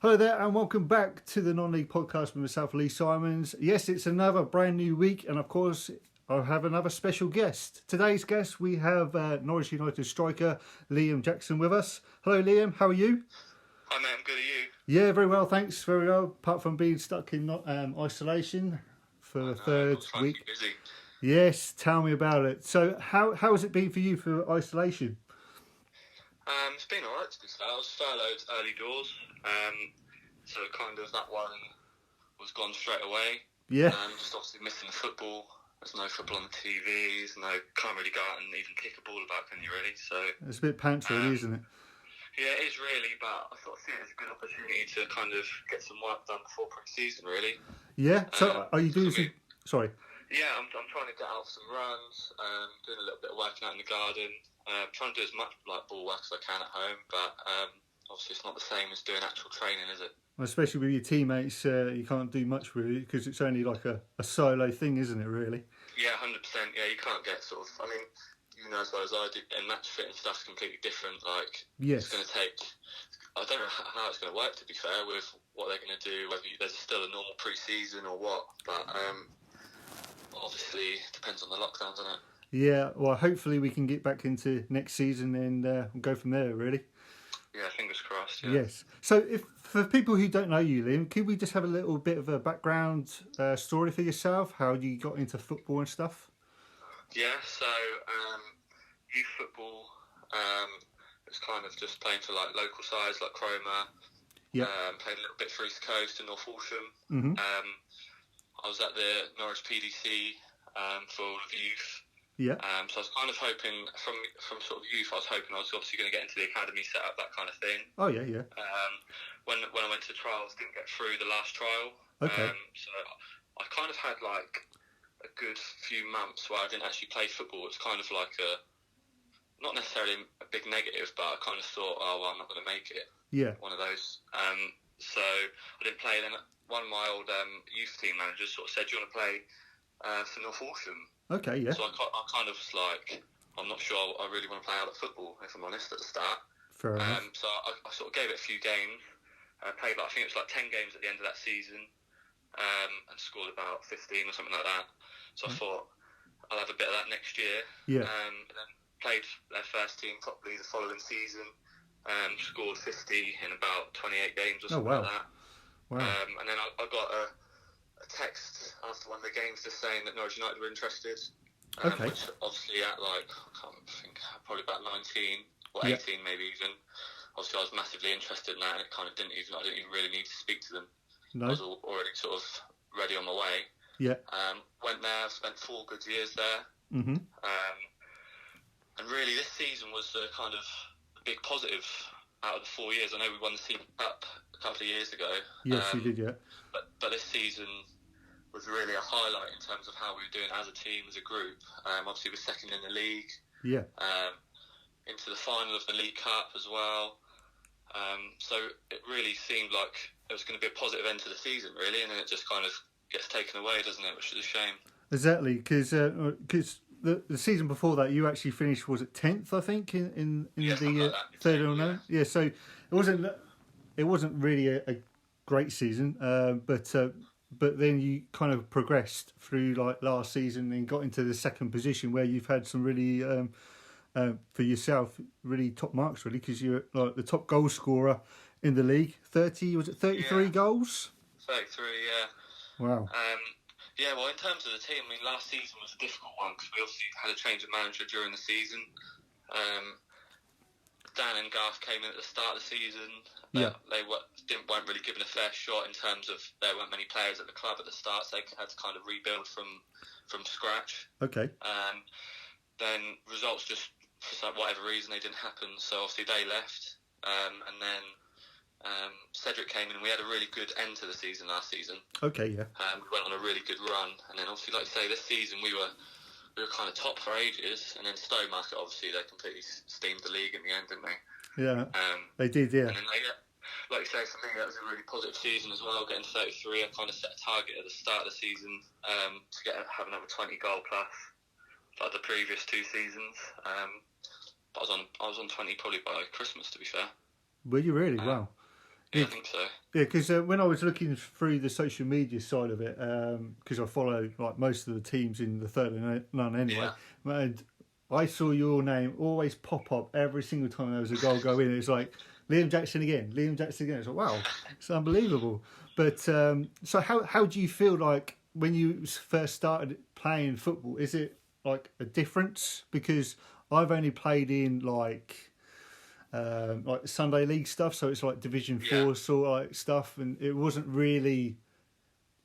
Hello there and welcome back to the Non-League Podcast with myself, Lee Simons. Yes, it's another brand new week and of course I have another special guest. Today's guest we have Norwich United striker Liam Jackson with us. Hello Liam, how are you? Hi mate, I'm good, are you? Yeah, very well, thanks, very well. Apart from being stuck in isolation for the third week. Busy. Yes, tell me about it. So how has it been for you for isolation? It's been alright to be fair. I was furloughed early doors, so kind of that one was gone straight away. Yeah. Just obviously missing the football. There's no football on the TVs, can't really go out and even kick a ball about, can you really? So it's a bit pants really, isn't it? Yeah, it is really, but I sort of see it as a good opportunity to kind of get some work done before pre-season, really. Yeah, so are you doing some... Sorry. Yeah, I'm trying to get out some runs, doing a little bit of working out in the garden, trying to do as much ball work as I can at home, but obviously it's not the same as doing actual training, is it? Well, especially with your teammates, you can't do much really because it's only like a solo thing, isn't it, really? Yeah, 100%. Yeah, you can't get sort of... I mean, you know as well as I do, and match fit and stuff's completely different. Yes. It's going to take... I don't know how it's going to work, to be fair, with what they're going to do, whether there's still a normal pre-season or what, but... obviously, it depends on the lockdown, doesn't it? Yeah, well, hopefully we can get back into next season and go from there, really. Yeah, fingers crossed, yeah. Yes. So, for people who don't know you, Liam, could we just have a little bit of a background story for yourself, how you got into football and stuff? Yeah, so youth football was kind of just playing for local sides like Cromer. Yeah. Played a little bit for East Coast and North Horsham. Mm-hmm. I was at the Norwich PDC for all of youth. Yeah. So I was kind of hoping, from sort of youth, I was hoping I was obviously going to get into the academy set up, that kind of thing. Oh, yeah, yeah. When I went to trials, didn't get through the last trial. Okay. So I kind of had a good few months where I didn't actually play football. It's kind of like not necessarily a big negative, but I kind of thought, oh, well, I'm not going to make it. Yeah. One of those. So I didn't play. Then one of my old youth team managers sort of said, do you want to play for North Horsham? Okay, yeah. So I kind of was like, I'm not sure I really want to play out of football, if I'm honest, at the start. Fair enough. So I sort of gave it a few games. Played, I think it was 10 games at the end of that season, and scored about 15 or something like that. So I thought I'll have a bit of that next year. Yeah. And then played their first team properly the following season. Scored 50 in about 28 games or something like that. Wow. And then I got a text after one of the games just saying that Norwich United were interested. Okay. Which obviously at I can't think, probably about 19 or 18 maybe even. Obviously I was massively interested in that, and I didn't even really need to speak to them. No. I was already sort of ready on my way. Yeah. Went there, spent 4 good years there. Mm-hmm. And really this season was the kind of big positive out of the 4 years. I know we won the Season Cup a couple of years ago. Yes, you did, yeah. But this season was really a highlight in terms of how we were doing as a team, as a group. Obviously, we're second in the league. Yeah. Into the final of the League Cup as well. So it really seemed like it was going to be a positive end to the season, really, and then it just kind of gets taken away, doesn't it? Which is a shame. Exactly, because the season before that, you actually finished, was it 10th, I think, in the third or no? Yeah, so it wasn't really a great season, but then you kind of progressed through last season and got into the second position where you've had some really for yourself really top marks, really, because you're the top goal scorer in the league. 33 goals? 33, yeah. Wow. Yeah, well, in terms of the team, I mean, last season was a difficult one because we obviously had a change of manager during the season. Dan and Garth came in at the start of the season. They weren't really given a fair shot in terms of there weren't many players at the club at the start, so they had to kind of rebuild from scratch. Okay. Then results just, for whatever reason, they didn't happen, so obviously they left. And then Cedric came in and we had a really good end to the season last season. Okay, yeah. We went on a really good run, and then obviously, like I say, this season we were kind of top for ages, and then Stowmarket, obviously, they completely steamed the league in the end, didn't they? Yeah, they did, yeah. And then like you say, for me, that was a really positive season as well, getting 33. I kind of set a target at the start of the season to have another 20 goal plus like the previous 2 seasons. But I was on 20 probably by Christmas, to be fair. Were you really? Wow. Yeah, I think so. Yeah, because when I was looking through the social media side of it, because I follow like most of the teams in the third and none anyway, and I saw your name always pop up every single time there was a goal go in. It's like Liam Jackson again, Liam Jackson again. It's like, wow, it's unbelievable. But so how do you feel like when you first started playing football? Is it like a difference? Because I've only played in like Sunday league stuff, so it's like Division 4 sort of like stuff, and it wasn't really.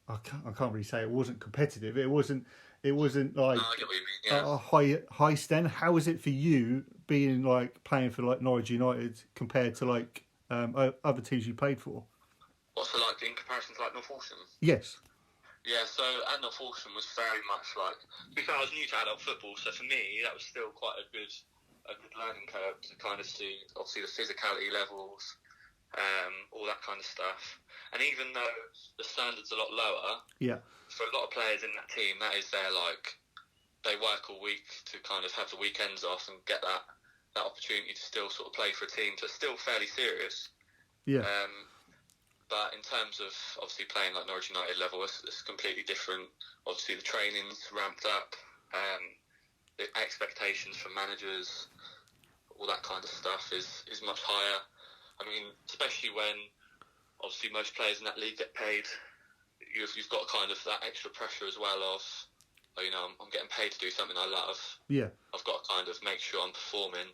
I can't really say it wasn't competitive. It wasn't like No, I get what you mean. a high stand. How is it for you being like playing for like Norwich United compared to like other teams you played for? What's it like in comparison to like North Horsham? Yes. Yeah, so at North Horsham was very much like. To be fair, I was new to adult football, so for me that was still quite a good learning curve to kind of see, obviously, the physicality levels, all that kind of stuff. And even though the standard's a lot lower, for a lot of players in that team, that is their like, they work all week to kind of have the weekends off and get that opportunity to still sort of play for a team. So it's still fairly serious. Yeah. But in terms of obviously playing like Norwich United level, it's completely different. Obviously, the training's ramped up. The expectations from managers, all that kind of stuff is much higher. I mean, especially when obviously most players in that league get paid, you've got kind of that extra pressure as well of, I'm getting paid to do something I love. Yeah. I've got to kind of make sure I'm performing.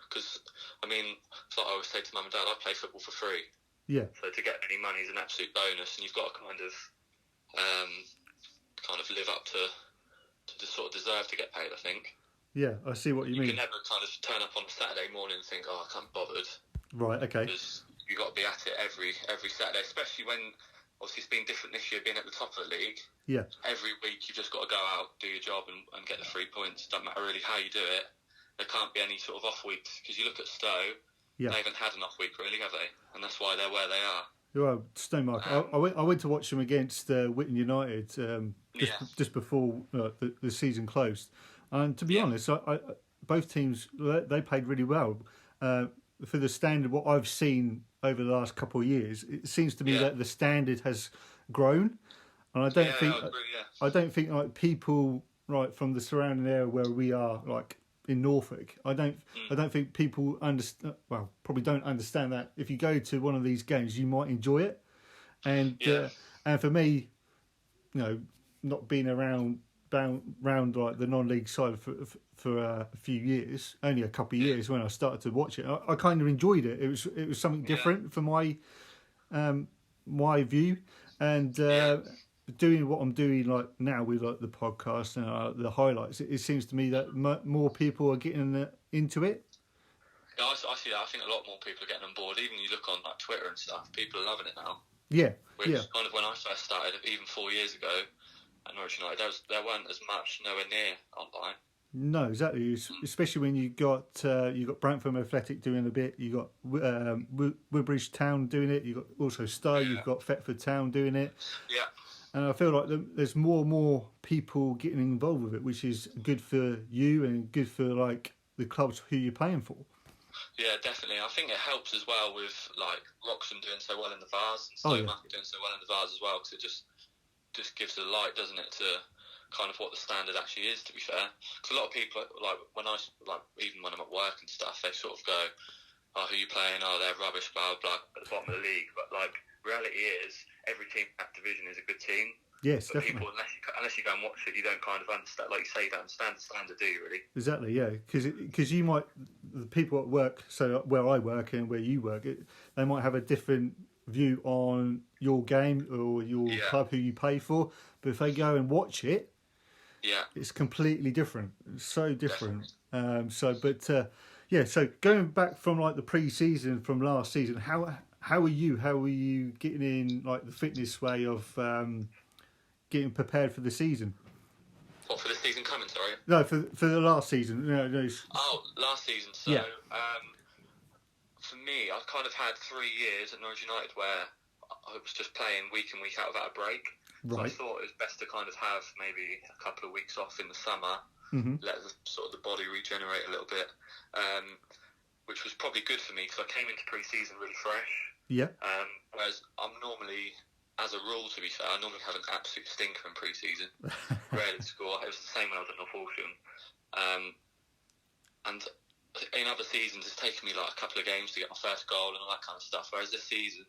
Because, I mean, it's like I always say to mum and dad, I play football for free. Yeah. So to get any money is an absolute bonus, and you've got to kind of live up to sort of deserve to get paid, I think. Yeah, I see what you mean. You can never kind of turn up on a Saturday morning and think, I can't be bothered. Right, okay. Because you've got to be at it every Saturday, especially when, obviously, it's been different this year being at the top of the league. Yeah. Every week you've just got to go out, do your job and get the 3 points. Doesn't matter really how you do it. There can't be any sort of off weeks, because you look at Stowe, they haven't had an off week really, have they? And that's why they're where they are. Well, Stonemark. I went to watch them against Whitton United just before the season closed, and to be honest, both teams they played really well for the standard. What I've seen over the last couple of years, it seems to me that the standard has grown, and I don't think like people right from the surrounding area where we are, like in Norfolk, I don't think people understand. Well, probably don't understand that if you go to one of these games, you might enjoy it, and for me, not being around like the non-league side for a few years, only a couple of years when I started to watch it, I kind of enjoyed it. It was something different for my view, and doing what I'm doing like now with like the podcast and the highlights, it seems to me that more people are getting into it. Yeah, I see that. I think a lot more people are getting on board. Even you look on like Twitter and stuff, people are loving it now. Yeah, Which kind of when I first started, even 4 years ago at Norwich United, there weren't as much nowhere near online. No, exactly. Especially when you got Brantford Athletic doing a bit, you got Woodbridge Town doing it, you got also Stowe, you've got Thetford Town doing it. Yeah. And I feel like there's more and more people getting involved with it, which is good for you and good for like the clubs who you're playing for. Yeah, definitely. I think it helps as well with like Wroxham doing so well in the Vars and Stonemark doing so well in the Vars as well, because it just gives a light, doesn't it, to kind of what the standard actually is. To be fair, because a lot of people like even when I'm at work and stuff, they sort of go, "Oh, who are you playing? Oh, they're rubbish, blah blah," at the bottom of the league. But like, reality is, every team in that division is a good team. Yes, but definitely. People, unless you go and watch it, you don't kind of understand. Like you say, you don't understand the standard, do you? Really? Exactly. Yeah, because you might, the people at work, so where I work and where you work, they might have a different view on your game or your club who you play for. But if they go and watch it, it's completely different. It's so different. So going back from like the pre-season from last season, how are you? How are you getting in like the fitness way of getting prepared for the season? What, for the season coming? Sorry. No, for the last season. No. Oh, last season. So for me, I've kind of had 3 years at Norwich United where I was just playing week in, week out without a break. Right. So I thought it was best to kind of have maybe a couple of weeks off in the summer, let the body regenerate a little bit, which was probably good for me because I came into pre-season really fresh. Yeah. Whereas I'm normally, as a rule, to be fair, I normally have an absolute stinker in pre-season. Rarely score. It was the same when I was at North Horsham. And in other seasons, it's taken me like a couple of games to get my first goal and all that kind of stuff. Whereas this season,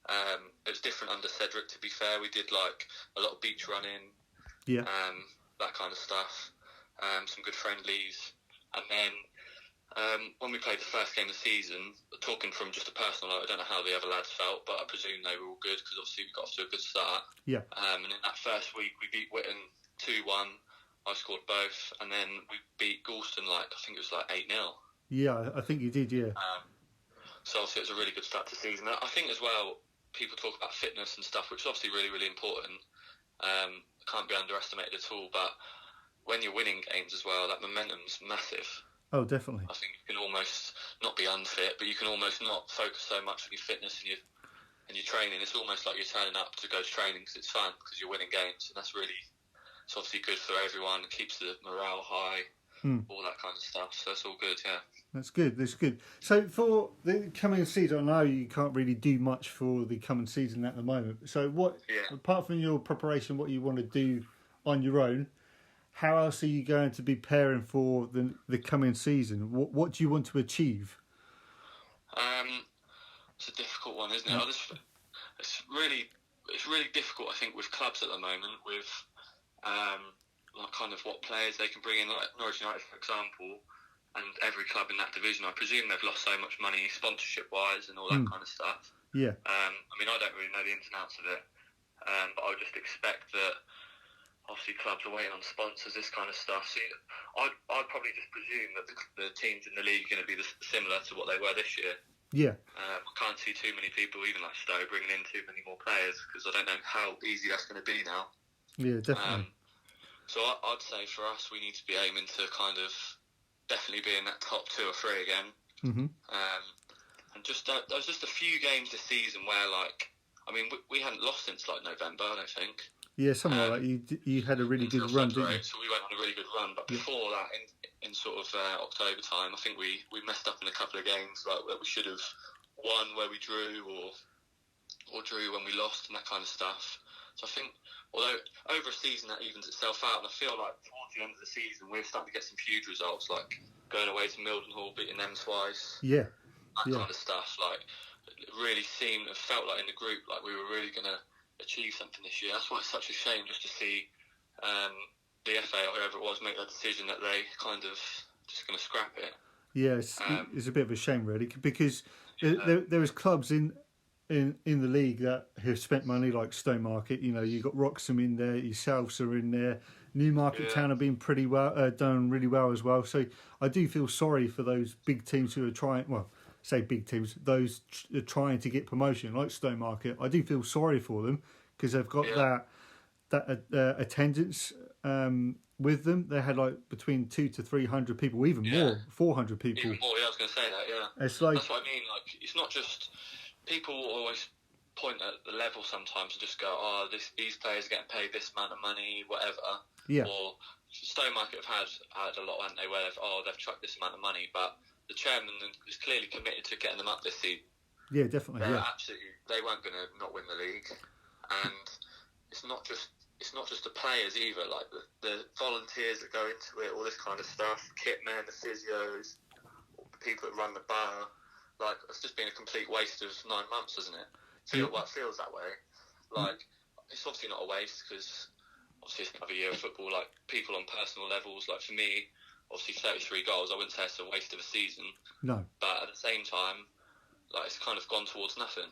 it was different under Cedric, to be fair. We did like a lot of beach running, that kind of stuff, some good friendlies. And then when we played the first game of the season, talking from just a personal note, I don't know how the other lads felt, but I presume they were all good because obviously we got off to a good start. Yeah. And in that first week, we beat Witton 2-1. I scored both, and then we beat Galston I think it was 8-0. Yeah, I think you did, yeah. So obviously it was a really good start to the season. I think as well, people talk about fitness and stuff, which is obviously really, really important. Can't be underestimated at all, but when you're winning games as well, that momentum's massive. Oh, definitely. I think you can almost not be unfit, but you can almost not focus so much on your fitness and your training. It's almost like you're turning up to go to training because it's fun, because you're winning games, and that's really... It's obviously good for everyone. It keeps the morale high, all that kind of stuff. So it's all good, yeah. That's good. That's good. So for the coming season, I know you can't really do much for the coming season at the moment. So apart from your preparation, what you want to do on your own, how else are you going to be preparing for the coming season? What do you want to achieve? It's a difficult one, isn't it? It's really difficult, I think, with clubs at the moment, with... like kind of what players they can bring in, like Norwich United, for example, and every club in that division. I presume they've lost so much money sponsorship-wise and all that kind of stuff. Yeah. I mean, I don't really know the ins and outs of it, but I would just expect that obviously clubs are waiting on sponsors, this kind of stuff. So I'd probably just presume that the teams in the league are going to be similar to what they were this year. Yeah. I can't see too many people, even like Stowe, bringing in too many more players because I don't know how easy that's going to be now. Yeah, definitely. So I'd say for us, we need to be aiming to kind of definitely be in that top 2 or 3 again. Mm-hmm. And just there was just a few games this season where, we hadn't lost since November, I don't think. Yeah, something like that. You had a really good run, didn't you? So we went on a really good run. But before that, in sort of October time, I think we messed up in a couple of games where we should have won, where we drew, or drew when we lost, and that kind of stuff. So I think, although over a season that evens itself out, and I feel like towards the end of the season we're starting to get some huge results, like going away to Mildenhall, beating them twice, that kind of stuff. Like it really felt like in the group like we were really going to achieve something this year. That's why it's such a shame just to see the FA or whoever it was make that decision that they kind of just going to scrap it. Yeah, it's a bit of a shame really, because there was clubs in the league that have spent money, like Stowmarket. You know, you got Wroxham in there, yourselves are in there. Newmarket Town have been pretty well, done really well as well. So I do feel sorry for those big teams who are trying. Well, say big teams, those trying to get promotion, like Stowmarket. I do feel sorry for them because they've got that attendance with them. They had between 200 to 300 people, even more, 400 people. Even more, I was going to say that. Yeah, it's like that's what I mean. Like, it's not just. People always point at the level sometimes and just go, these players are getting paid this amount of money, whatever. Yeah. Or Stowmarket have had a lot, haven't they, where they've chucked this amount of money, but the chairman is clearly committed to getting them up this season. Yeah, definitely. They weren't going to not win the league, and it's not just the players either. Like the volunteers that go into it, all this kind of stuff, kit men, the physios, the people that run the bar. Like, it's just been a complete waste of 9 months, isn't it? It feels that way. Like, it's obviously not a waste because obviously it's another year of football. Like, people on personal levels, like for me, obviously 33 goals, I wouldn't say it's a waste of a season. No. But at the same time, like, it's kind of gone towards nothing.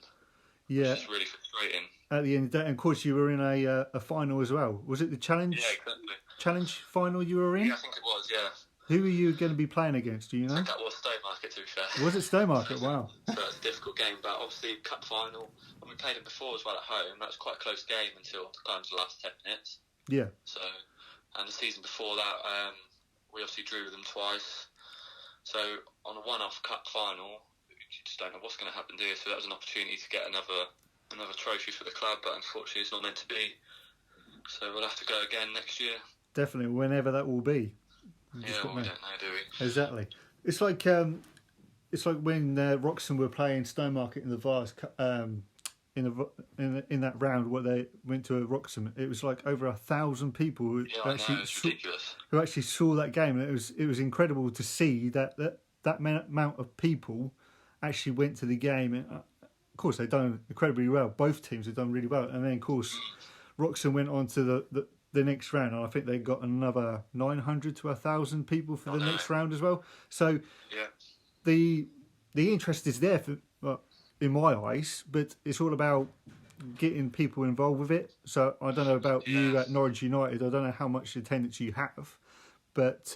Yeah. Which is really frustrating. At the end of the day, and of course you were in a final as well. Was it the challenge? Yeah, exactly. Challenge final you were in? Yeah, I think it was, yeah. Who are you going to be playing against, do you know? I think that was Stowmarket, to be fair. Was it Stowmarket? Wow. So it's a difficult game, but obviously cup final, and we played it before as well at home. That was quite a close game until kind of the last 10 minutes. Yeah. So, and the season before that, we obviously drew with them twice. So on a one-off cup final, you just don't know what's going to happen, do you? So that was an opportunity to get another trophy for the club, but unfortunately it's not meant to be. So we'll have to go again next year. Definitely, whenever that will be. We don't know, do we? Exactly. It's like it's like when Wroxham were playing Stowmarket in the Vars in that round where they went to Wroxham. It was like over 1,000 people who I know, it's ridiculous. Who actually saw that game, and it was incredible to see that amount of people actually went to the game. And of course, they've done incredibly well. Both teams have done really well, and then of course, Wroxham went on to the next round, and I think they got another 900 to 1,000 people for the next round as well. So the interest is there in my eyes, but it's all about getting people involved with it. So I don't know about you at Norwich United. I don't know how much attendance you have, but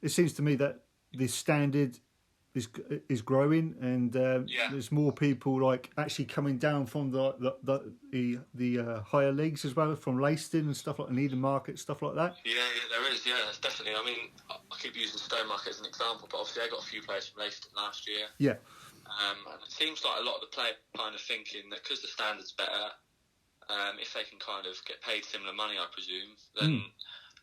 it seems to me that the standard is growing, and there's more people like actually coming down from the higher leagues as well, from Leiston and stuff like Eden Market, stuff like that. Yeah, there is. Yeah, it's definitely. I mean, I keep using Stowmarket as an example, but obviously they got a few players from Leiston last year. Yeah. And it seems like a lot of the players kind of thinking that because the standard's better, if they can kind of get paid similar money, I presume, then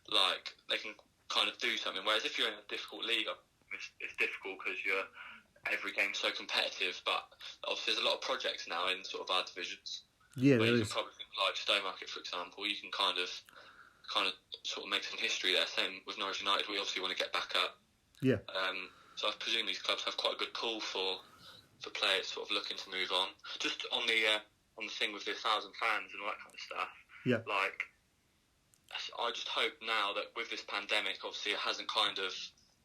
like they can kind of do something. Whereas if you're in a difficult league, it's difficult because every game's so competitive. But obviously, there's a lot of projects now in sort of our divisions. Yeah, where there you is. can probably think like Stowmarket, for example, you can kind of sort of make some history there. Same with Norwich United, we obviously want to get back up. Yeah. So I presume these clubs have quite a good pull for players sort of looking to move on. Just on the thing with the 1,000 fans and all that kind of stuff. Yeah. Like, I just hope now that with this pandemic, obviously it hasn't kind of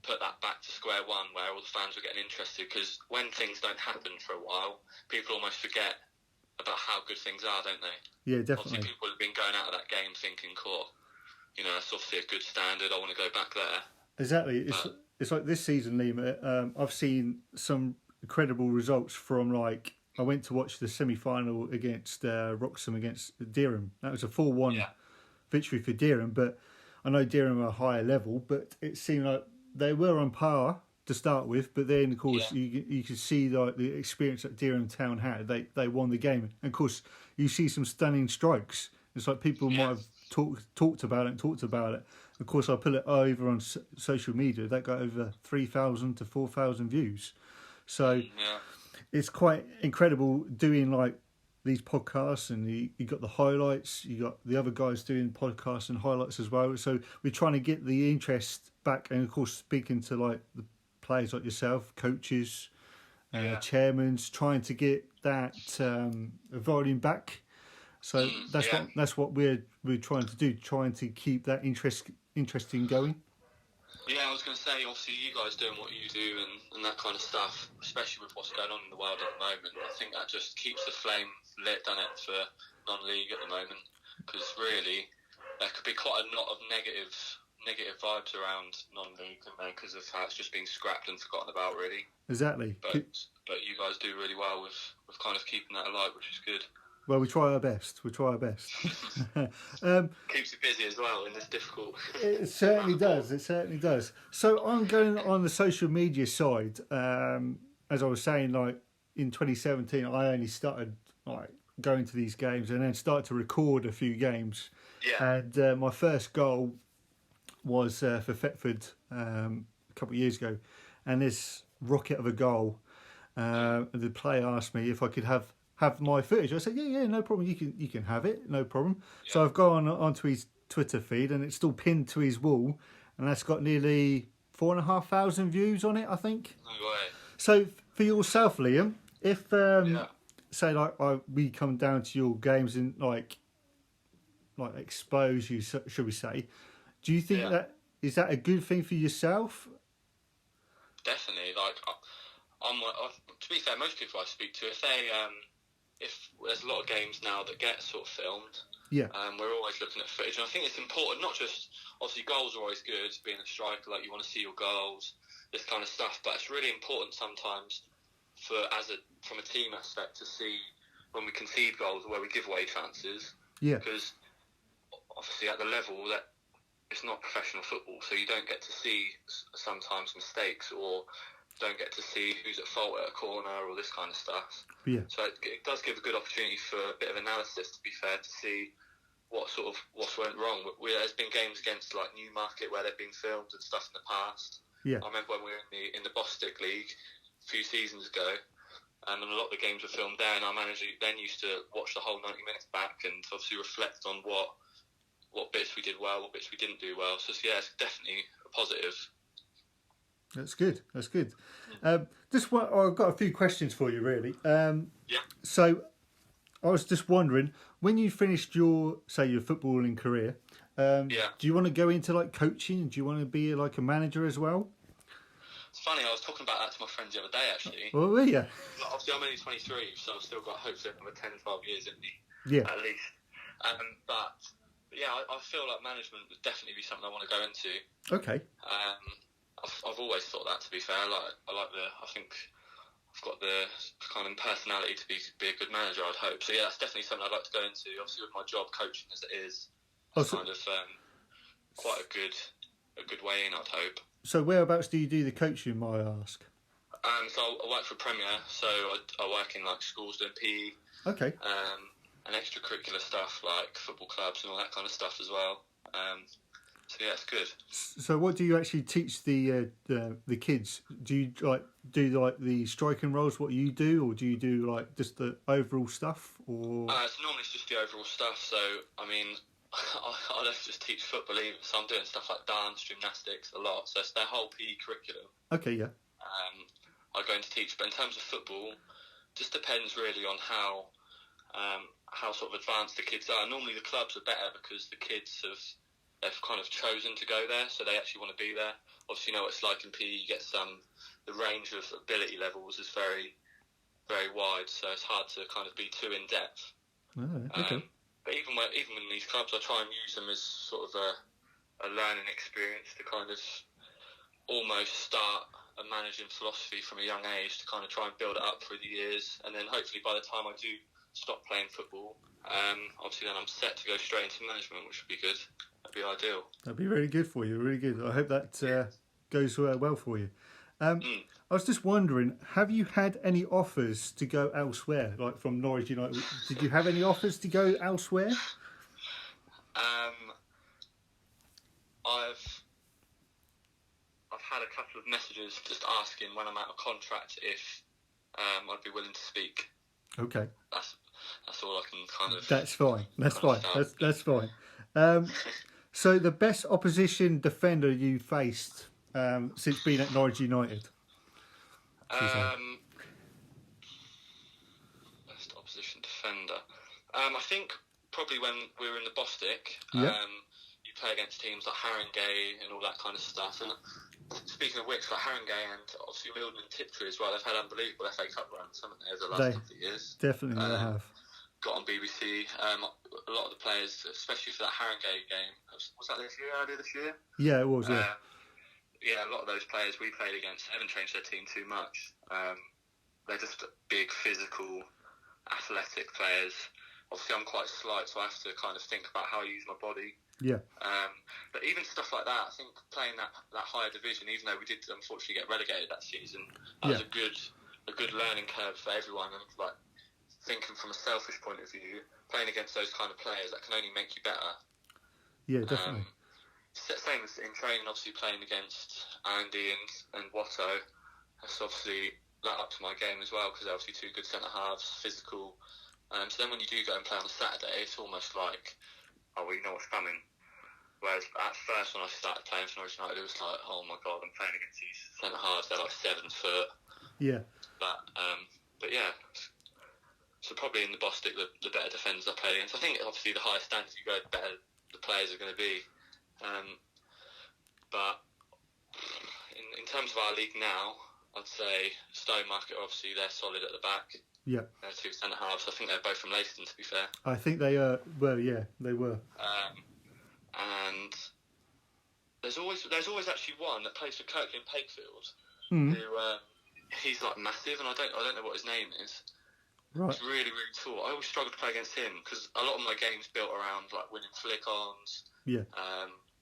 put that back to square one where all the fans are getting interested, because when things don't happen for a while, people almost forget about how good things are, don't they? Yeah, definitely. Obviously people have been going out of that game thinking, cool, that's obviously a good standard, I want to go back there. Exactly. It's like this season, Liam, I've seen some incredible results from, like, I went to watch the semi-final against Wroxham against Dereham. That was a 4-1 victory for Dereham, but I know Dereham are a higher level, but it seemed like they were on par to start with, but then of course you could see like the experience that Dereham Town had. They won the game, and of course you see some stunning strikes. It's like people might have talked about it. Of course, I put it over on social media. That got over 3,000 to 4,000 views. So it's quite incredible doing like these podcasts, and you got the highlights. You got the other guys doing podcasts and highlights as well. So we're trying to get the interest back, and of course speaking to like the players like yourself, coaches, chairmen, trying to get that volume back. So that's what we're trying to do, trying to keep that interesting going. Yeah, I was going to say, obviously you guys doing what you do and that kind of stuff, especially with what's going on in the world at the moment, I think that just keeps the flame lit, doesn't it, for non-league at the moment? Because really, there could be quite a lot of negative vibes around non-league, because of how it's just being scrapped and forgotten about, really. Exactly. But you guys do really well with kind of keeping that alive, which is good. Well, we try our best. Keeps you busy as well in this difficult... It certainly does. So I'm going on the social media side. As I was saying, like in 2017, I only started like going to these games and then started to record a few games. Yeah. And my first goal was for Thetford a couple of years ago. And this rocket of a goal, the player asked me if I could have my footage. I said, yeah, no problem. You can have it, no problem. Yeah. So I've gone onto his Twitter feed, and it's still pinned to his wall, and that's got nearly 4,500 views on it, I think. No way. So for yourself, Liam, if say like we come down to your games and like expose you, should we say? Do you think is that a good thing for yourself? Definitely. Like, to be fair, most people I speak to, if there's a lot of games now that get sort of filmed, we're always looking at footage, and I think it's important. Not just obviously goals are always good. Being a striker, like you want to see your goals, this kind of stuff. But it's really important sometimes from a team aspect to see when we concede goals or where we give away chances. Yeah. Because obviously at the level that it's not professional football, so you don't get to see sometimes mistakes or don't get to see who's at fault at a corner or this kind of stuff. Yeah. So it does give a good opportunity for a bit of analysis, to be fair, to see what's went wrong. There's been games against like Newmarket where they've been filmed and stuff in the past. Yeah. I remember when we were in the Bostik League, few seasons ago. And a lot of the games were filmed there, and our manager then used to watch the whole 90 minutes back and obviously reflect on what bits we did well, what bits we didn't do well. So yeah, it's definitely a positive. That's good. That's good. I've got a few questions for you, really. So I was just wondering, when you finished your footballing career, do you want to go into like coaching? Do you want to be like a manager as well? It's funny, I was talking about that to my friends the other day, actually. Well, were you? Obviously, I'm only 23, so I've still got hopefully another 10, 12 years in me, at least. But yeah, I feel like management would definitely be something I want to go into. Okay. I've always thought that, to be fair. I think I've got the kind of personality to be a good manager, I'd hope. So yeah, that's definitely something I'd like to go into. Obviously, with my job coaching as it is, it's kind of quite a good way in, I'd hope. So whereabouts do you do the coaching, may I ask? So I work for Premier, so I work in like schools doing PE. Okay. And extracurricular stuff like football clubs and all that kind of stuff as well. So yeah, it's good. So what do you actually teach the kids? Do you do the striking roles, what you do, or do you do like just the overall stuff? Or it's normally just the overall stuff. So I mean, I don't just teach football either. So I'm doing stuff like dance, gymnastics, a lot. So it's their whole PE curriculum. Okay, yeah. I go in to teach, but in terms of football, just depends really on how sort of advanced the kids are. Normally the clubs are better because the kids they've kind of chosen to go there, so they actually want to be there. Obviously, you know what it's like in PE. You get the range of ability levels is very, very wide, so it's hard to kind of be too in depth. Oh, okay. But even in these clubs, I try and use them as sort of a learning experience to kind of almost start a managing philosophy from a young age to kind of try and build it up through the years, and then hopefully by the time I do stop playing football, obviously then I'm set to go straight into management, which would be good. That'd be ideal. That'd be really good for you, really good. I hope that goes well for you. I was just wondering, have you had any offers to go elsewhere, like from Norwich United? Did you have any offers to go elsewhere? I've had a couple of messages just asking when I'm out of contract if I'd be willing to speak. Okay. That's all I can kind of... That's fine. That's fine. So the best opposition defender you faced since being at Norwich United? Best opposition defender. I think probably when we were in the Bostic, yeah. You play against teams like Haringey and all that kind of stuff. And speaking of which, like Haringey and obviously Milton and Tiptree as well, they've had unbelievable FA Cup runs, haven't they, over the last couple of years? Definitely they have. Got on BBC. A lot of the players, especially for that Haringey game, was that earlier this year? Yeah, it was, yeah. Yeah, a lot of those players we played against haven't changed their team too much. They're just big, physical, athletic players. Obviously, I'm quite slight, so I have to kind of think about how I use my body. Yeah. But even stuff like that, I think playing that higher division, even though we did unfortunately get relegated that season, that was a good learning curve for everyone. And like thinking from a selfish point of view, playing against those kind of players, that can only make you better. Yeah, definitely. Same as in training, obviously playing against Andy and Watto, that's obviously led up to my game as well, because they're obviously two good centre halves, physical. So then when you do go and play on a Saturday, it's almost like, oh, well, you know what's coming. Whereas at first when I started playing for Norwich United, it was like, oh my God, I'm playing against these centre halves. They're like 7 foot. Yeah. But yeah. So probably in the Bostic, the better defenders I played against. I think obviously the higher standards you go, the better the players are going to be. But in terms of our league now, I'd say Stowmarket, obviously they're solid at the back. Yeah. They're two centre halves. I think they're both from Leiston, to be fair. I think they were. Yeah, they were. And there's always actually one that plays for Kirkland Pakefield, who he's like massive, and I don't know what his name is. Right. He's really, really tall. I always struggle to play against him because a lot of my games built around like winning flick-ons,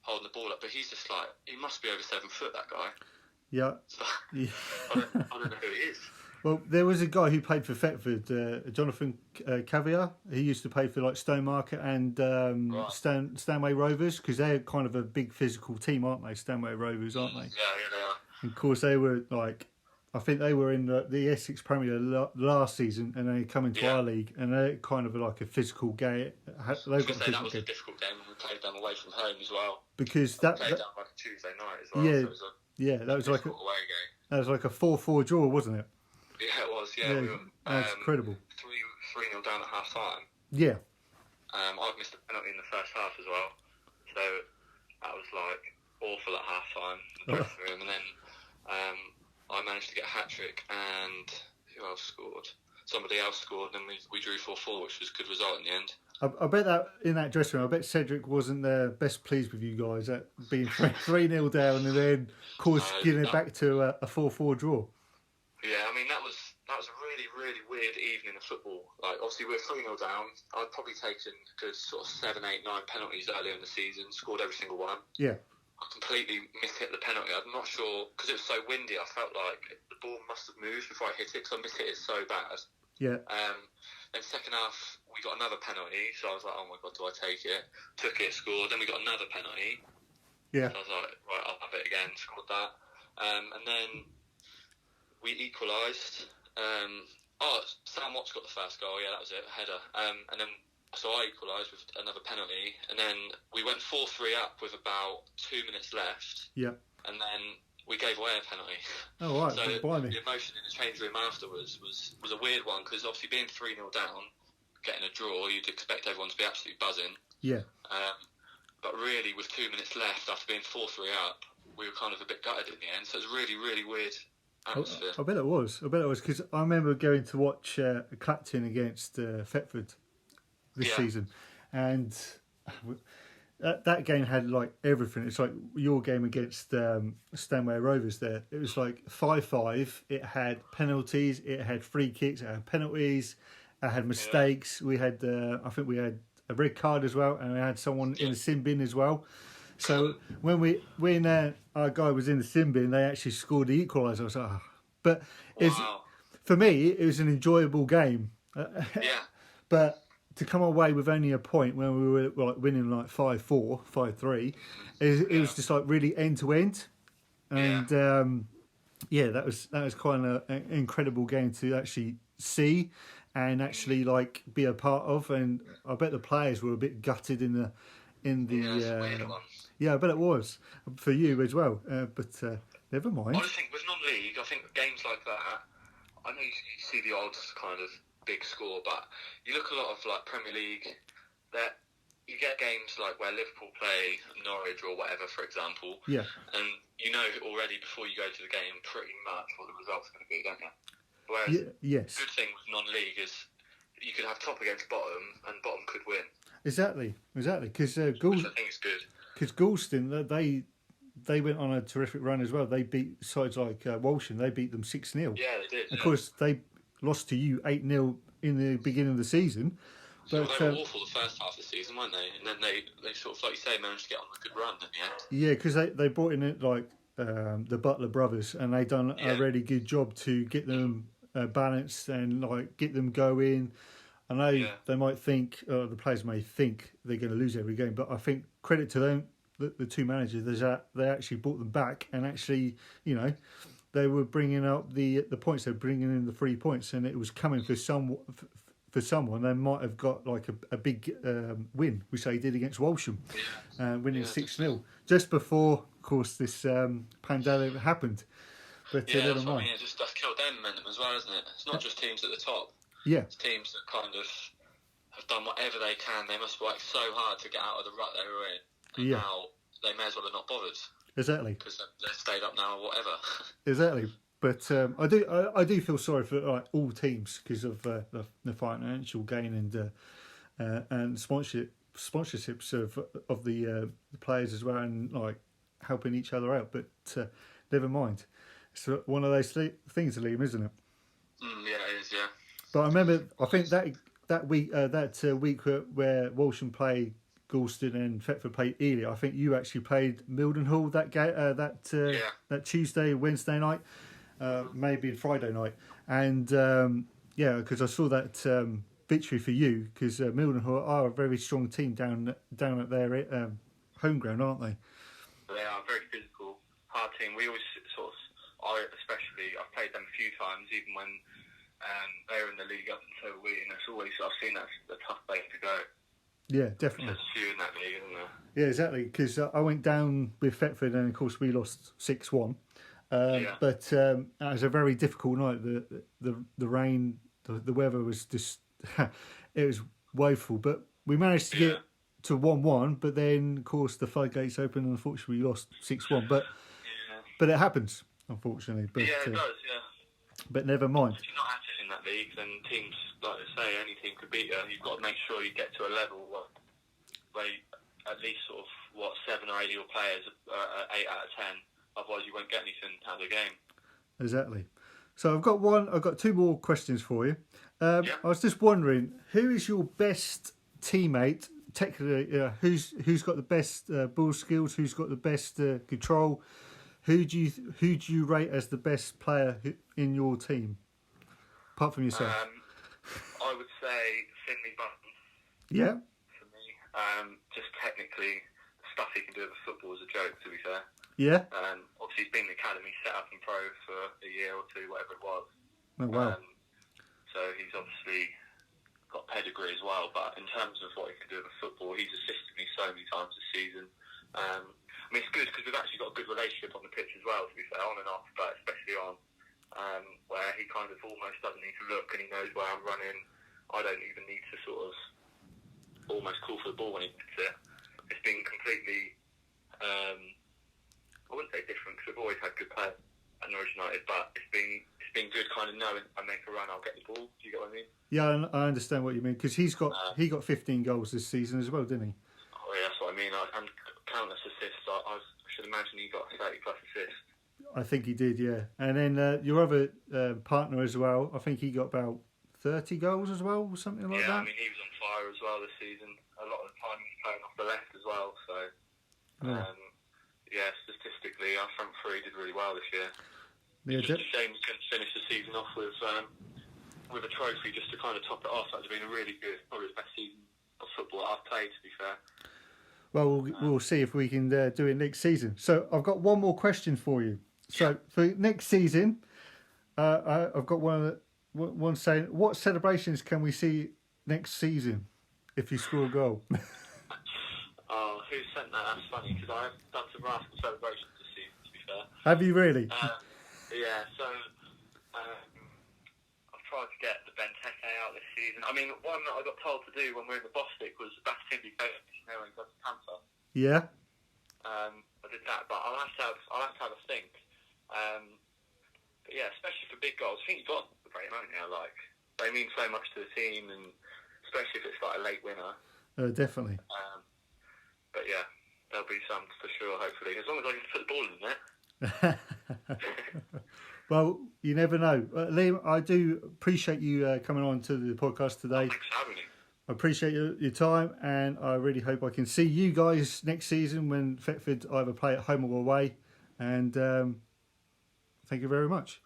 holding the ball up. But he's just like, he must be over 7 foot, that guy. Yeah. So, yeah. I don't know who he is. Well, there was a guy who played for Thetford, Jonathan Caviar. He used to play for like Stowmarket and Stanway Rovers, because they're kind of a big physical team, aren't they? Stanway Rovers, aren't they? Yeah, they are. And of course, they were like I think they were in the Essex Premier last season, and they come into our league, and they're kind of like a physical game. They've got a physical that was game. a difficult game when we played them away from home as well. Because we played them like a Tuesday night as well. Yeah, so it was that was like away game. That was like a 4-4 draw, wasn't it? Yeah, it was. Yeah, we were, that's incredible. 3-0 down at half time. Yeah. I missed a penalty in the first half as well, so that was like awful at half time in the dressing room. And then I managed to get a hat trick, and who else scored? Somebody else scored, and then we drew 4-4, which was a good result in the end. I bet that in that dressing room, I bet Cedric wasn't best pleased with you guys at being 3-0 down, and then of course giving it back to a 4-4 draw. Yeah, I mean that was a really, really weird evening of football. Like obviously we're 3-0 down. I'd probably taken a good sort of 7, 8, 9 penalties earlier in the season, scored every single one. Yeah. I completely mishit the penalty. I'm not sure, because it was so windy, I felt like the ball must have moved before I hit it, because I mishit it so bad. Yeah. Then second half, we got another penalty, so I was like, oh my God, do I take it? Took it, scored. Then we got another penalty. Yeah. So I was like, right, I'll have it again, scored that. And then we equalised. Sam Watts got the first goal, yeah, that was it, a header. And then, so I equalised with another penalty, and then we went 4-3 up with about 2 minutes left. Yeah. And then we gave away a penalty. Oh, right. So the emotion in the change room afterwards was a weird one, because obviously being 3-0 down, getting a draw, you'd expect everyone to be absolutely buzzing. Yeah. But really, with 2 minutes left after being 4-3 up, we were kind of a bit gutted in the end. So it was really, really weird atmosphere. I bet it was, because I remember going to watch Clapton against Thetford this season, and that game had like everything. It's like your game against Stanway Rovers there. It was like 5-5. It had penalties, it had free kicks, it had penalties, it had mistakes. We had, I think we had a red card as well, and we had someone in the sin bin as well. So when our guy was in the sin bin, they actually scored the equaliser. I was like, but for me, it was an enjoyable game. But to come away with only a point when we were like winning like 5-4, 5-3, it was just like really end to end, and that was kind of an incredible game to actually see and actually like be a part of. And I bet the players were a bit gutted in the I bet it was for you as well. But never mind. I just think with non-league, I think games like that, I know you see the odds kind of big score, but you look a lot of like Premier League, that you get games like where Liverpool play Norwich or whatever, for example, and you know already before you go to the game pretty much what the result's going to be, don't you? Whereas good thing with non-league is you could have top against bottom, and bottom could win. Exactly, because which I think is good. Because Galston, they went on a terrific run as well. They beat sides like Walsham. They beat them 6-0. Yeah, they did. Of course, they lost to you 8-0 in the beginning of the season. But they were awful the first half of the season, weren't they? And then they sort of, like you say, managed to get on a good run at the end. Yeah, because they brought in it like the Butler brothers, and they done a really good job to get them balanced and like get them going. I know they might think, the players may think they're going to lose every game, but I think credit to them, the two managers, is that they actually brought them back, and actually, you know, they were bringing up the points. They were bringing in the 3 points, and it was coming for someone. They might have got like a big win, which they did against Walsham, winning 6-0 just before, of course, this pandemic happened. But never mind. I mean, that's killed their momentum as well, isn't it? It's not just teams at the top. Yeah. It's teams that kind of have done whatever they can. They must work so hard to get out of the rut they were in. And now they may as well have not bothered. Exactly. Because they've stayed up now or whatever. Exactly. But I do feel sorry for like all teams because of the financial gain and sponsorships of the players as well, and like helping each other out. But never mind. It's one of those things, Liam, isn't it? Yeah, it is. Yeah. But I remember, I think that week where Walsham played Galston and Thetford played Ely, I think you actually played Mildenhall that Tuesday, Wednesday night, maybe Friday night, and because I saw that victory for you, because Mildenhall are a very strong team down at their home ground, aren't they? They are very physical, hard team. We always sort of I've played them a few times, even when they were in the league up until and I've seen that's a tough place to go. Yeah, definitely. There's a few in that league, isn't there? Yeah, exactly. Because I went down with Thetford, and of course we lost 6-1. But it was a very difficult night. The rain, the weather was just it was woeful. But we managed to get to 1-1. But then, of course, the floodgates opened, and unfortunately we lost 6-1. But it happens, unfortunately. But, it does. Yeah. But never mind. If you're not active in that league, then teams, like I say, any team could beat you. You've got to make sure you get to a level where at least 7 or 8 of your players are 8 out of 10. Otherwise, you won't get anything out of the game. Exactly. So I've got 2 more questions for you. I was just wondering, who is your best teammate? Technically, who's got the best ball skills? Who's got the best control? Who do you rate as the best player in your team, apart from yourself? I would say Finley Button. Yeah. For me, just technically, the stuff he can do with football is a joke. To be fair. Yeah. Obviously, he's been in the academy, set up in pro for a year or 2, whatever it was. Oh wow. So he's obviously got pedigree as well. But in terms of what he can do with football, he's assisted me so many times this season. I mean, it's good because we've actually got a good relationship on the pitch as well, to be fair, on and off, but especially on, where he kind of almost doesn't need to look and he knows where I'm running. I don't even need to sort of almost call for the ball when he gets it. It's been completely, I wouldn't say different because we've always had good players at Norwich United, but it's been good kind of knowing I make a run, I'll get the ball. Do you get what I mean? Yeah, I understand what you mean because he got 15 goals this season as well, didn't he? Oh yeah, that's what I mean. And countless assists. I should imagine he got 30 plus assists. I think he did, yeah. And then your other partner as well, I think he got about 30 goals as well, or something like that. Yeah, I mean, he was on fire as well this season. A lot of the time he was playing off the left as well. So, statistically, our front three did really well this year. Yeah, it's just a shame we couldn't finish the season off with a trophy just to kind of top it off. That would have been a really good, probably the best season of football I've played, to be fair. Well, we'll see if we can do it next season. So I've got one more question for you. So for next season, I've got one saying, what celebrations can we see next season if you score a goal? Oh, who sent that? That's funny because I've done some rascal celebrations this season, to be fair. Have you really? Yeah, so I've tried to get the Benteke out this season. I mean, one that I got told to do when we were in the Bostik was Bastian Buchanan, when he got to Tampa. Yeah. I did that, but I'll have to have a think. But yeah, especially for big goals, I think you've got to celebrate them, haven't you? Like, they mean so much to the team, and especially if it's like a late winner. Definitely. But yeah, there'll be some for sure, hopefully, as long as I can put the ball in there. Well, you never know. Liam, I do appreciate you coming on to the podcast today. Thanks for having me. I appreciate your time, and I really hope I can see you guys next season when Thetford either play at home or away. And thank you very much.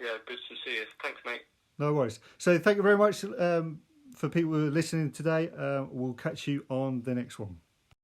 Yeah, good to see you. Thanks, mate. No worries. So thank you very much for people who are listening today. We'll catch you on the next one.